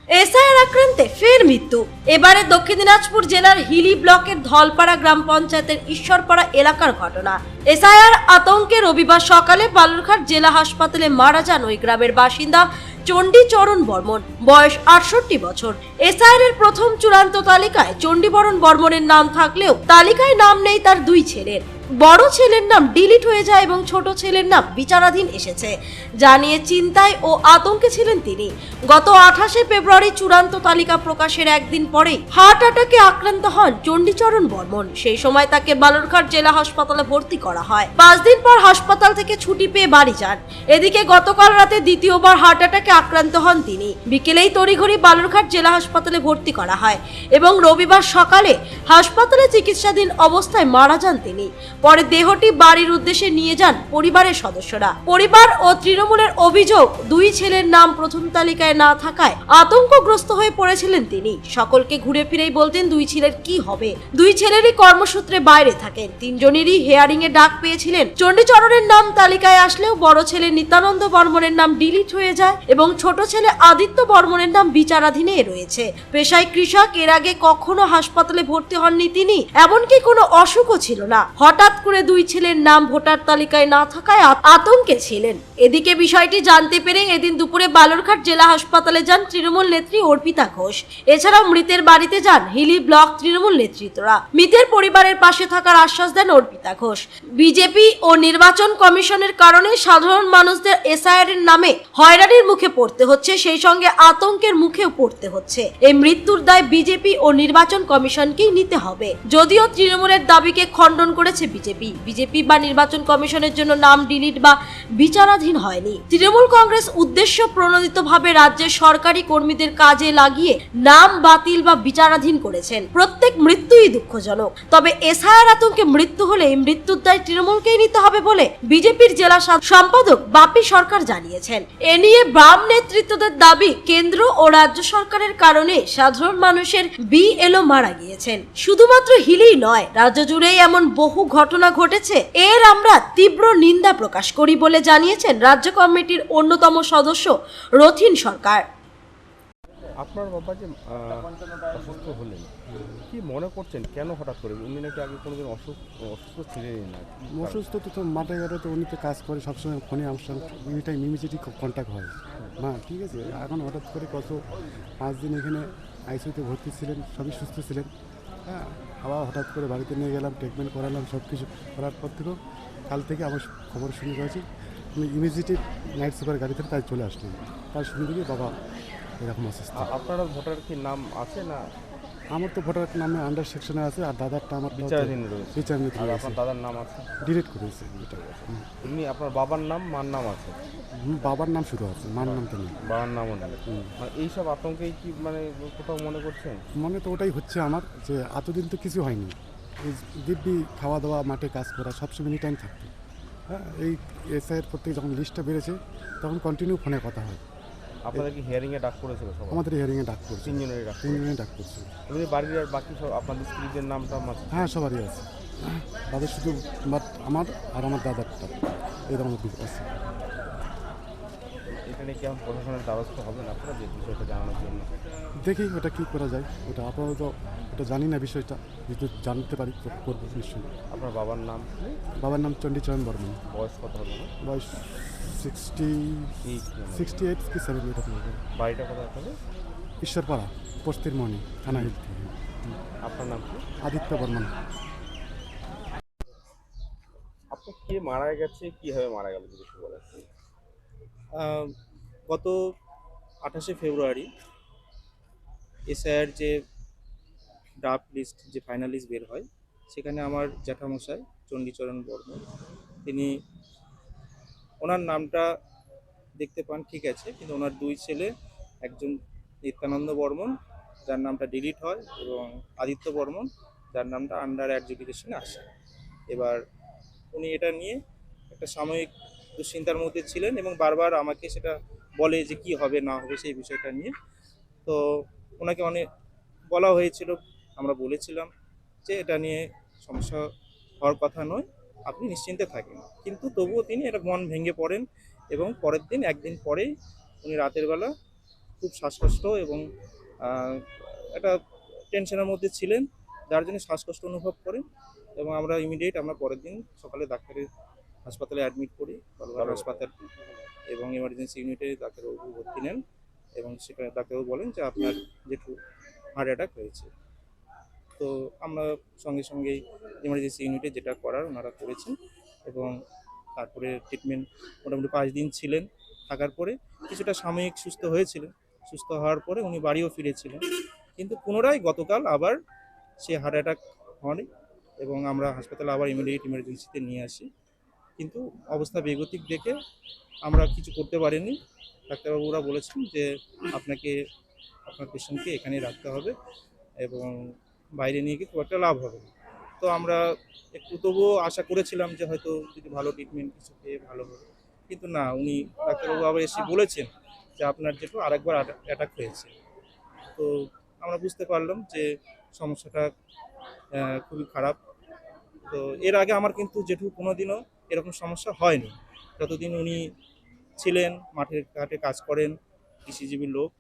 SIR আক্রান্তে ফের মৃত্যু। এবারে দক্ষিণ দিনাজপুর জেলার হিলি ব্লকের ধলপাড়া গ্রাম পঞ্চায়েতের ঈশ্বরপাড়া এলাকার ঘটনা। এসআইআর আতঙ্কে রবিবার সকালে বালুরঘাট জেলা হাসপাতালে মারা যান ওই গ্রামের বাসিন্দা চণ্ডীচরণ বর্মন, বয়স 68 বছর। এসআইআর এর প্রথম চূড়ান্ত তালিকায় চণ্ডীবরণ বর্মনের নাম থাকলেও তালিকায় নাম নেই তার দুই ছেলের। বড় ছেলের নাম ডিলিট হয়ে যায় এবং ছোট ছেলের নাম বিচারাধীন এসেছে, যা নিয়ে চিন্তায় ও আতঙ্কে ছিলেন তিনি। গত 28 ফেব্রুয়ারি চূড়ান্ত তালিকা প্রকাশের একদিন পরেই হার্ট অ্যাটাকে আক্রান্ত হন চণ্ডীচরণ বর্মন। সেই সময় তাকে বালুরঘাট জেলা হাসপাতালে ভর্তি করা হয়। 5 দিন পর হাসপাতাল থেকে ছুটি পেয়ে বাড়ি যান। এদিকে গতকাল রাতে দ্বিতীয়বার হার্ট অ্যাটাকে আক্রান্ত হন তিনি। বিকেলেই তড়িঘড়ি বালুরঘাট জেলা হাসপাতালে ভর্তি করা হয় এবং রবিবার সকালে হাসপাতালে চিকিৎসাধীন অবস্থায় মারা যান তিনি। পরে দেহটি বাড়ির উদ্দেশ্যে নিয়ে যান পরিবারের সদস্যরা। পরিবার ও তৃণমূলের অভিযোগ, দুই ছেলের নাম প্রথম তালিকায় না থাকায় আতঙ্কগ্রস্ত হয়ে পড়েছিলেন তিনি। সকলকে ঘুরে ফিরেই বলতেন দুই ছেলের কি হবে। দুই ছেলেরই কর্মসূত্রে বাইরে থাকেন। তিনজনেরই হেয়ারিং এ ডাক পেয়েছিলেন। চণ্ডীচরণের নাম তালিকায় আসলেও বড় ছেলে নিত্যানন্দ বর্মনের নাম ডিলিট হয়ে যায় এবং ছোট ছেলে আদিত্য বর্মনের নাম বিচারাধীনে রয়েছে। পেশায় কৃষক, এর আগে কখনো হাসপাতালে ভর্তি হননি তিনি, এমনকি কোনো অসুখও ছিল না। হঠাৎ করে দুই ছেলের নাম ভোটার তালিকায় না থাকায় আতঙ্কে ছিলেন। এদিকে বিষয়টি জানতে পেরে এদিন দুপুরে বালুরঘাট জেলা হাসপাতালে যান তৃণমূল নেত্রী অর্পিতা ঘোষ। এছাড়াও মৃতের বাড়িতে যান হিলি ব্লক তৃণমূল নেতৃত্বরা। মৃতের পরিবারের পাশে থাকার আশ্বাস দেন অর্পিতা ঘোষ। বিজেপি ও নির্বাচন কমিশনের কারণে সাধারণ মানুষদের এসআইআর এর নামে হয়রানির মুখে পড়তে হচ্ছে, সেই সঙ্গে আতঙ্কের মুখেও পড়তে হচ্ছে। এই মৃত্যুর দায় বিজেপি ও নির্বাচন কমিশনকেই নিতে হবে। যদিও তৃণমূলের দাবিকে খণ্ডন করেছে বিজেপি বা নির্বাচন কমিশনের জন্য নাম ডিলিট বা বিচারাধীন হয়নি। তৃণমূল কংগ্রেস উদ্দেশ্য প্রণোদিতভাবে রাজ্যের সরকারি কর্মীদের কাজে লাগিয়ে নাম বাতিল বা বিচারাধীন করেছেন। প্রত্যেক মৃত্যুই দুঃখজনক, তবে এসআইআর আতঙ্কে মৃত্যু হলে এই মৃত্যুর দায় তৃণমূলকেই নিতে হবে বলে বিজেপির জেলা সম্পাদক বাপি সরকার জানিয়েছেন। এ নিয়ে বাম নেতৃত্বদের দাবি, কেন্দ্র ও রাজ্য সরকারের কারণে সাধারণ মানুষের বিএলও মারা গিয়েছেন। শুধুমাত্র হিলেই নয়, রাজ্য জুড়েই এমন বহু ঘটনা ঘটেছে। এর আমরা তীব্র নিন্দা প্রকাশ করি বলে জানিয়েছেন রাজ্য কমিটির অন্যতম সদস্য রথিন সরকার। আপনার বাবা যে অসুস্থ হলেন, কি মনে করছেন কেন হঠাৎ করে? উনি নাকি আগে কোনোদিন অসুস্থ ছিলেনই না। অসুস্থ তো মাঠে ঘাটে তো উনি তো কাজ করে সবসময়, ফোনে আমার সঙ্গে এনি টাইম ইমিডিয়েটলি কন্ট্যাক্ট হয়। হ্যাঁ, ঠিক আছে। এখন হঠাৎ করে 5 দিন এখানে আইসিইউতে ভর্তি ছিলেন, সবই সুস্থ ছিলেন। হ্যাঁ, আবার হঠাৎ করে বাড়িতে নিয়ে গেলাম, ট্রিটমেন্ট করালাম, সব কিছু করার পর থেকেও কাল থেকে আমার খবর শুনে হয়েছে। আমি ইমিডিয়েটলি নাইট সুপার গাড়ি থেকে তাই চলে আসলাম। তাই শুনে দিকে বাবা এরকম অসুস্থ। আপনারা ভোটার কি নাম আছে না? আমার তো ভোটার নামে আন্ডার সেকশনে আছে, আর দাদারটা আমার বিচারাধীন রয়েছে। বিচারাধীন আর আছে। আপনার দাদার নাম আছে? ডিলিট করেছে এটা। এমনি আপনার বাবার নাম, মার নাম আছে? বাবার নাম শুধু আছে, মার নাম তো নেই। বাবার নামও নেই। মানে এইসব আতঙ্কেই কি মানে কোথাও মনে করছেন? মনে তো ওটাই হচ্ছে আমার, যে এতদিন তো কিছু হয়নি। এই দিব্যি খাওয়া দাওয়া, মাঠে কাজ করা, সবসময় এনি টাইম থাকতো। হ্যাঁ, এই এসআইয়ের প্রত্যেক যখন লিস্টটা বেড়েছে তখন কন্টিনিউ ফোনে কথা হয়। আপনাদের কি হিয়ারিংয়ে ডাক করেছিল সবাই? আমাদের হিয়ারিংয়ে ডাক করছে, তিনজনেরই ডাক। তিনজনে ডাক করছে। এমনি বাড়ির আর বাকি সব আপনাদের স্ত্রীদের নাম টাম আছে? হ্যাঁ, সবারই আছে। তাদের শুধু আমার আর আমার দাদারটা এরকম আছে। এখানে কি এখন প্রশাসনের দ্বারস্থ হবেন আপনারা যে বিষয়টা জানানোর জন্য? দেখি ওটা কী করা যায়। ওটা আপাতত ওটা জানি না বিষয়টা, যদি জানতে পারি তো করবো নিশ্চয়ই। আপনার বাবার নাম? বাবার নাম চণ্ডীচরণ বর্মন। বয়স কত হলো? বয়স 68 কি 70 এরকম। বাড়িটা কোথায় আপনাদের? ঈশ্বরপাড়া, পস্তির মণি, থানা হিল। আপনার নাম কি? আদিত্য বর্মন। আপনি কে মারা গেছে, কিভাবে মারা গেল যদি একটু বলেন? গত 28শে ফেব্রুয়ারি এসআইআর যে ড্রাফট লিস্ট, যে ফাইনাল লিস্ট বের হয়, সেখানে আমার জ্যাঠামশাই চণ্ডীচরণ বর্মন, তিনি ওনার নামটা দেখতে পান, ঠিক আছে, কিন্তু ওনার দুই ছেলে, একজন নিত্যানন্দ বর্মন যার নামটা ডিলিট হয় এবং আদিত্য বর্মন যার নামটা আন্ডার অ্যাডজুডিকেশনে আসে। এবার উনি এটা নিয়ে একটা সাময়িক দুশ্চিন্তার মধ্যে ছিলেন এবং বারবার আমাকে সেটা বলে যে কি হবে না হবে সেই বিষয়টা নিয়ে। তো ওনাকে অনেক বলা হয়েছিল, আমরা বলেছিলাম যে এটা নিয়ে সমস্যা হওয়ার কথা নয়, আপনি নিশ্চিন্তে থাকেন। কিন্তু তবুও তিনি এটা মন ভেঙে পড়েন এবং পরের দিন, একদিন পরেই উনি রাতের বেলা খুব শ্বাসকষ্ট এবং একটা টেনশনের মধ্যে ছিলেন, যার জন্য শ্বাসকষ্ট অনুভব করেন এবং আমরা ইমিডিয়েট আমরা পরের দিন সকালে ডাক্তারের হাসপাতালে অ্যাডমিট করি, বালুরঘাট হাসপাতাল, এবং এমার্জেন্সি ইউনিটে ডাক্তারবাবু ভর্তি নেন এবং সেখানে ডাক্তারবাবু বলেন যে আপনার জেঠু হার্ট অ্যাটাক হয়েছে। তো আমরা সঙ্গে সঙ্গেই এমার্জেন্সি ইউনিটে যেটা করার ওনারা করেছেন এবং তারপরে ট্রিটমেন্ট মোটামুটি 5 দিন ছিলেন। থাকার পরে কিছুটা সাময়িক সুস্থ হয়েছিলেন। সুস্থ হওয়ার পরে উনি বাড়িও ফিরেছিলেন, কিন্তু পুনরায় গতকাল আবার সে হার্ট অ্যাটাক হয় এবং আমরা হাসপাতালে আবার ইমিডিয়েট ইমার্জেন্সিতে নিয়ে আসি, কিন্তু অবস্থা বেগতিক দেখে আমরা কিছু করতে পারিনি। ডাক্তারবাবুরা বলেছেন যে আপনাকে আপনার পেশেন্টকে এখানেই রাখতে হবে এবং বাইরে নিয়ে গিয়ে খুব একটা লাভ হবে না। তো আমরা একটু তবুও আশা করেছিলাম যে হয়তো যদি ভালো ট্রিটমেন্ট কিছু পেয়ে ভালো হবে, কিন্তু না, উনি ডাক্তারবাবু আবার এসে বলেছেন যে আপনার যেহেতু আরেকবার অ্যাটাক হয়েছে। তো আমরা বুঝতে পারলাম যে সমস্যাটা খুবই খারাপ। তো এর আগে আমার কিন্তু জেঠু কোনোদিনও এরকম সমস্যা হয়নি। যতদিন উনি ছিলেন, মাঠে ঘাটে কাজ করেন, কৃষিজীবী লোক,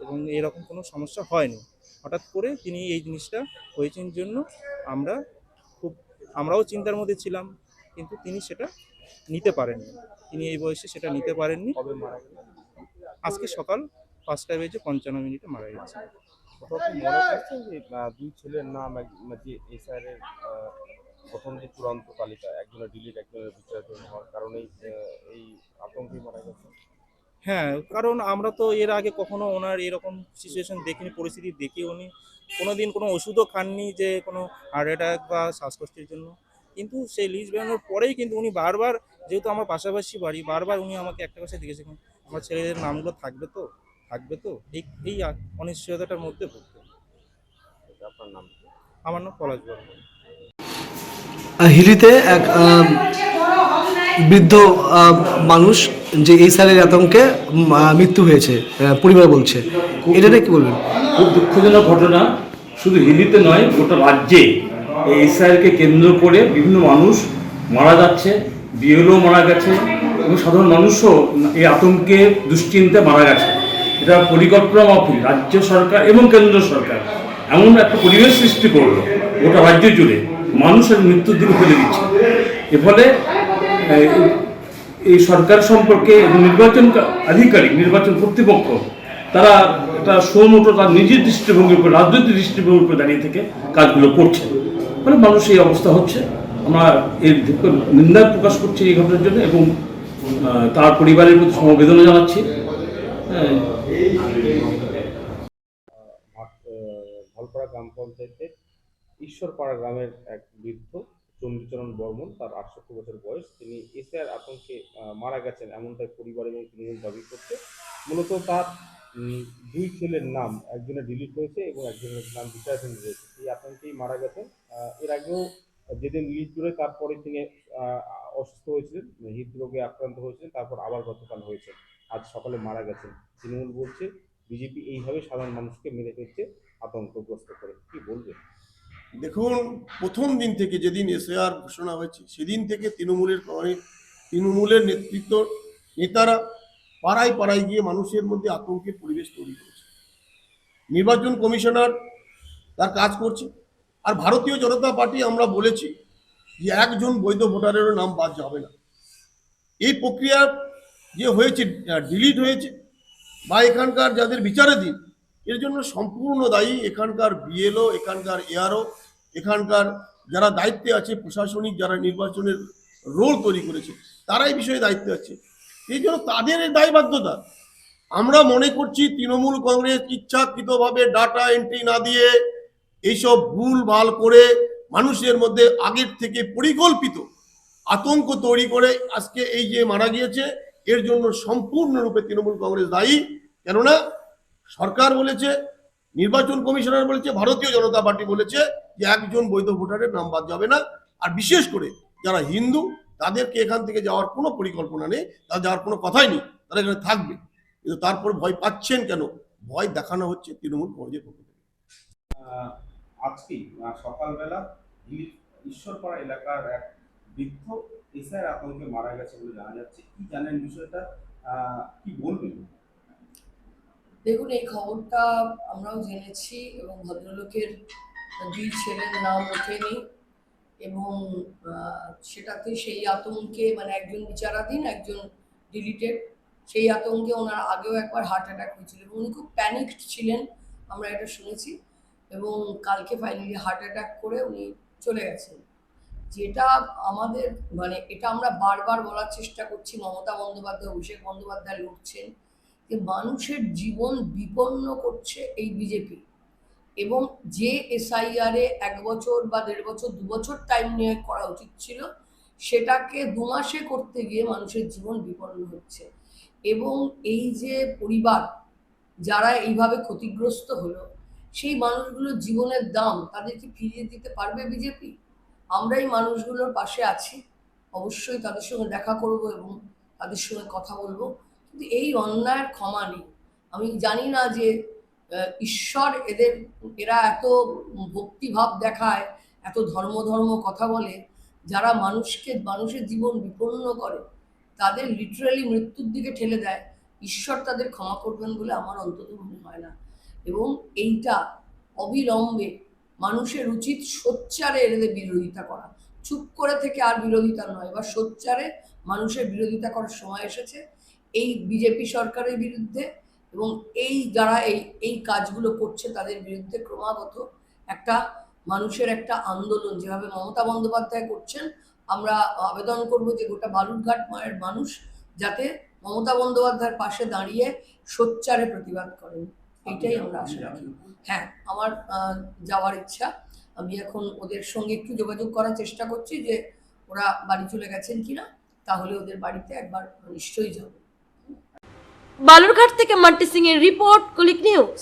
এবং এরকম কোনো সমস্যা হয়নি। হঠাৎ করে তিনি এই জিনিসটা হয়েছেন জন্য আমরাও চিন্তার মধ্যে ছিলাম, কিন্তু তিনি সেটা নিতে পারেননি। তিনি এই বয়সে সেটা নিতে পারেননি। কবে মারা গেলেন? আজকে সকাল 5:55 মারা গেছে। কোথাও কি মনে করছেন যে দুই ছেলের নাম যে এসআইআর প্রথম যে চূড়ান্ত তালিকা, একজনের ডিলিট একজনের বিচারাধীন হওয়ার কারণেই এই আতঙ্কে মারা গেছে? হ্যাঁ, কারণ আমরা তো এর আগে কখনো ওনার এরকম সিচুয়েশন দেখিনি, পরিস্থিতি দেখি উনি কোনোদিন কোনো ওষুধও খাননি যে কোনো হার্ট অ্যাটাক বা শ্বাসকষ্টের জন্য। কিন্তু সেই লিস্ট বেরোনোর পরেই কিন্তু উনি বারবার, যেহেতু আমার পাশাপাশি বাড়ি, বারবার উনি আমাকে একটা কথা জিজ্ঞেস আমার ছেলেদের নামগুলো থাকবে তো, এই অনিশ্চয়তাটার মধ্যে ভুগতেন। আপনার নাম কি? আমার নাম পলাশ বর্মন। হিলিতে এক বৃদ্ধ মানুষ যে এই সালের আতঙ্কে মৃত্যু হয়েছে পরিবার বলছে, এটা নিয়ে কি বলবেন? খুব দুঃখজনক ঘটনা, শুধু হিলিতে নয় গোটা রাজ্যে এই ইসরায়েলকে কেন্দ্র করে বিভিন্ন মানুষ মারা যাচ্ছে, বিএলও মারা গেছে এবং সাধারণ মানুষও এই আতঙ্কে দুশ্চিন্তায় মারা গেছে। এটা পরিকল্পনা মাফিক রাজ্য সরকার এবং কেন্দ্র সরকার এমন একটা পরিবেশ সৃষ্টি করলো গোটা রাজ্য জুড়ে মানুষের মৃত্যুর দিকে ফেলে দিচ্ছে। এর ফলে এই সরকার সম্পর্কে এবং নির্বাচন আধিকারিক, নির্বাচন কর্তৃপক্ষ, তারা একটা সুমোটো তার নিজের দৃষ্টিভঙ্গির উপর, রাজনৈতিক দৃষ্টিভঙ্গির উপর দাঁড়িয়ে থেকে কাজগুলো করছে, মানে মানুষ এই অবস্থা হচ্ছে। আমরা এর নিন্দা প্রকাশ করছি এই ঘটনার জন্য এবং তার পরিবারের প্রতি সমবেদনা জানাচ্ছি। ধলপাড়া গ্রাম পঞ্চায়েতের ঈশ্বরপাড়া গ্রামের এক বৃদ্ধ চণ্ডীচরণ বর্মন, তার 68 বছর বয়স, তিনি এসআইআর আতঙ্কে মারা গেছেন এমনটাই পরিবার এবং তৃণমূল দাবি করছে। মূলত তার দুই ছেলের নাম, একজনের ডিলিট হয়েছে এবং একজনের নাম বিচারাধীন রয়েছে, এই আতঙ্কেই মারা গেছেন। এর আগেও যেদিন লিস্ট বেরোয় তারপরে তিনি অসুস্থ হয়েছিলেন, হৃদরোগে আক্রান্ত হয়েছিলেন, তারপর আবার গতকাল হয়েছে, আজ সকালে মারা গেছেন। তৃণমূল বলছে বিজেপি এইভাবে সাধারণ মানুষকে মেরে ফেলছে আতঙ্কগ্রস্ত করে, কি বলবেন? দেখুন, প্রথম দিন থেকে যেদিন এসআইআর ঘোষণা হয়েছে সেদিন থেকে তৃণমূলের নেতৃত্ব নেতারা পাড়ায় পাড়ায় গিয়ে মানুষের মধ্যে আতঙ্কের পরিবেশ তৈরি করেছে। নির্বাচন কমিশনার তার কাজ করছে, আর ভারতীয় জনতা পার্টি আমরা বলেছি যে একজন বৈধ ভোটারেরও নাম বাদ যাবে না। এই প্রক্রিয়া যে হয়েছে, ডিলিট হয়েছে বা এখানকার যাদের বিচারাধীন, এর জন্য সম্পূর্ণ দায়ী এখানকার বিএলও, এখানকার এআরও, এখানকার যারা দায়িত্বে আছে, প্রশাসনিক যারা নির্বাচনের রোল তৈরি করেছে, তারা এই বিষয়ে দায়িত্বে আছে। এই জন্য তাদের এই দায়বদ্ধতা। আমরা মনে করছি তৃণমূল কংগ্রেস ইচ্ছাকৃতভাবে ডাটা এন্ট্রি না দিয়ে এইসব ভুল ভাল করে মানুষের মধ্যে আগের থেকে পরিকল্পিত আতঙ্ক তৈরি করে আজকে এই যে মারা গিয়েছে, এর জন্য সম্পূর্ণরূপে তৃণমূল কংগ্রেস দায়ী। কেননা সরকার বলেছে, নির্বাচন কমিশনার বলেছে, ভারতীয় জনতা পার্টি বলেছে যে একজন বৈধ ভোটারের নাম বাদ যাবে না। আর বিশেষ করে যারা হিন্দু, তাদেরকে এখান থেকে যাওয়ার কোনো পরিকল্পনা নেই, তারা যাওয়ার কোনো কথাই নেই, তারা এখানে থাকবে। কিন্তু তারপর ভয় পাচ্ছেন কেন? ভয় দেখানো হচ্ছে তৃণমূল কংগ্রেসের পক্ষ থেকে। আজকেই সকালবেলা ঈশ্বরপাড়া এলাকার এক বৃদ্ধ এসআইআর আতঙ্কে মারা গেছে বলে জানা যাচ্ছে, কি জানেন বিষয়টা, কি বলবেন? দেখুন, এই খবরটা আমরাও জেনেছি এবং ভদ্রলোকের দুই ছেলের নাম ওঠেনি এবং সেটাতে সেই আতঙ্কে মানে একজন বিচারাধীন, একজন ডিলিটেড, সেই আতঙ্কে ওনার আগেও একবার হার্ট অ্যাটাক হয়েছিল এবং উনি খুব প্যানিকড ছিলেন, আমরা এটা শুনেছি। এবং কালকে ফাইনালি হার্ট অ্যাটাক করে উনি চলে গেছেন। যেটা আমাদের মানে এটা আমরা বারবার বলার চেষ্টা করছি, মমতা বন্দ্যোপাধ্যায়, অভিষেক বন্দ্যোপাধ্যায় লড়ছেন যে মানুষের জীবন বিপন্ন করছে এই বিজেপি, এবং যে এসআইআর এ 1 বছর বা 1.5 বছর 2 বছর টাইম নিয়ে করা উচিত ছিল সেটাকে 2 মাসে করতে গিয়ে মানুষের জীবন বিপন্ন হচ্ছে। এবং এই যে পরিবার যারা এইভাবে ক্ষতিগ্রস্ত হলো, সেই মানুষগুলোর জীবনের দাম তাদেরকে ফিরিয়ে দিতে পারবে বিজেপি? আমরা এই মানুষগুলোর পাশে আছি, অবশ্যই তাদের সঙ্গে দেখা করব এবং তাদের সঙ্গে কথা বলবো, কিন্তু এই অন্যায়ের ক্ষমা নেই। আমি জানি না যে ঈশ্বর এরা এত ভক্তিভাব দেখায়, এত ধর্ম কথা বলে, যারা মানুষের জীবন বিপন্ন করে, তাদের লিটারালি মৃত্যুর দিকে ঠেলে দেয়, ঈশ্বর তাদের ক্ষমা করবেন বলে আমার অন্তত মনে হয় না। এবং এইটা অবিলম্বে মানুষের উচিত সোচ্চারে এদের বিরোধিতা করা, চুপ করে থেকে আর বিরোধিতা নয়, এবার সোচ্চারে মানুষের বিরোধিতা করার সময় এসেছে এই বিজেপি সরকারের বিরুদ্ধে। এবং যারা এই কাজগুলো করছে তাদের বিরুদ্ধে ক্রমাগত একটা মানুষের একটা আন্দোলন যেভাবে মমতা বন্দ্যোপাধ্যায় করছেন, আমরা আবেদন করব যে গোটা বালুরঘাট মায়ের মানুষ যাতে মমতা বন্দ্যোপাধ্যায়ের পাশে দাঁড়িয়ে সোচ্চারে প্রতিবাদ করেন, এইটাই আমরা আশা রাখি। হ্যাঁ, আমার যাওয়ার ইচ্ছা। আমি এখন ওদের সঙ্গে একটু যোগাযোগ করার চেষ্টা করছি যে ওরা বাড়ি চলে গেছেন কিনা, তাহলে ওদের বাড়িতে একবার নিশ্চয়ই যাব। বালুরঘাট থেকে মান্টি সিং এর রিপোর্ট, কুলিক নিউজ।